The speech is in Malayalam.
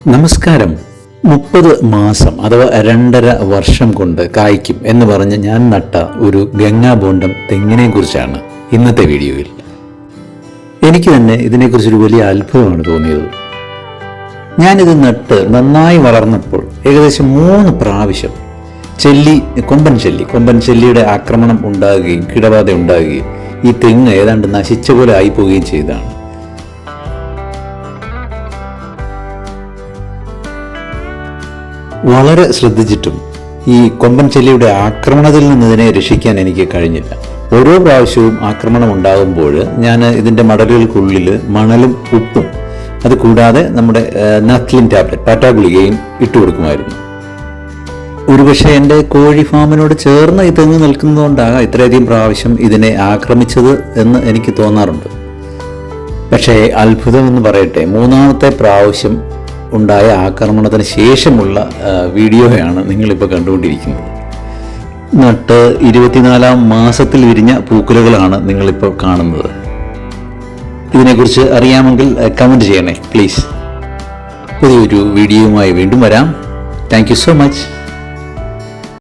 നമസ്കാരം. 30 മാസം അഥവാ 2.5 വർഷം കൊണ്ട് കായ്ക്കും എന്ന് പറഞ്ഞ് ഞാൻ നട്ട ഒരു ഗംഗാബോണ്ടം തെങ്ങിനെ കുറിച്ചാണ് ഇന്നത്തെ വീഡിയോയിൽ. എനിക്ക് തന്നെ ഇതിനെക്കുറിച്ചൊരു വലിയ അത്ഭുതമാണ് തോന്നിയത്. ഞാനിത് നട്ട് നന്നായി വളർന്നപ്പോൾ ഏകദേശം 3 പ്രാവശ്യം കൊമ്പൻ ചെല്ലിയുടെ ആക്രമണം ഉണ്ടാകുകയും കീടബാധ ഉണ്ടാകുകയും ഈ തെങ്ങ് ഏതാണ്ട് നശിച്ച പോലെ ആയിപ്പോവുകയും ചെയ്തതാണ്. വളരെ ശ്രദ്ധിച്ചിട്ടും ഈ കൊമ്പൻ ചെല്ലിയുടെ ആക്രമണത്തിൽ നിന്ന് ഇതിനെ രക്ഷിക്കാൻ എനിക്ക് കഴിഞ്ഞില്ല. ഓരോ പ്രാവശ്യവും ആക്രമണം ഉണ്ടാകുമ്പോൾ ഞാൻ ഇതിൻ്റെ മടലുകൾക്കുള്ളിൽ മണലും ഉപ്പും അത് കൂടാതെ നമ്മുടെ നത്ലിൻ ടാബ്ലറ്റ് പാറ്റാഗുളികയും ഇട്ടുകൊടുക്കുമായിരുന്നു. ഒരുപക്ഷെ എൻ്റെ കോഴി ഫാമിനോട് ചേർന്ന് ഈ തെങ്ങ് നിൽക്കുന്നതുകൊണ്ടാകാം ഇത്രയധികം പ്രാവശ്യം ഇതിനെ ആക്രമിച്ചത് എന്ന് എനിക്ക് തോന്നാറുണ്ട്. പക്ഷേ അത്ഭുതം എന്ന് പറയട്ടെ, 3ാമത്തെ പ്രാവശ്യം ഉണ്ടായ ആക്രമണത്തിന് ശേഷമുള്ള വീഡിയോയാണ് നിങ്ങളിപ്പോൾ കണ്ടുകൊണ്ടിരിക്കുന്നത്. നട്ട് 24ാം മാസത്തിൽ വിരിഞ്ഞ പൂക്കുലകളാണ് നിങ്ങളിപ്പോൾ കാണുന്നത്. ഇതിനെക്കുറിച്ച് അറിയാമെങ്കിൽ കമൻറ്റ് ചെയ്യണേ പ്ലീസ്. പുതിയൊരു വീഡിയോയുമായി വീണ്ടും വരാം. Thank you so much.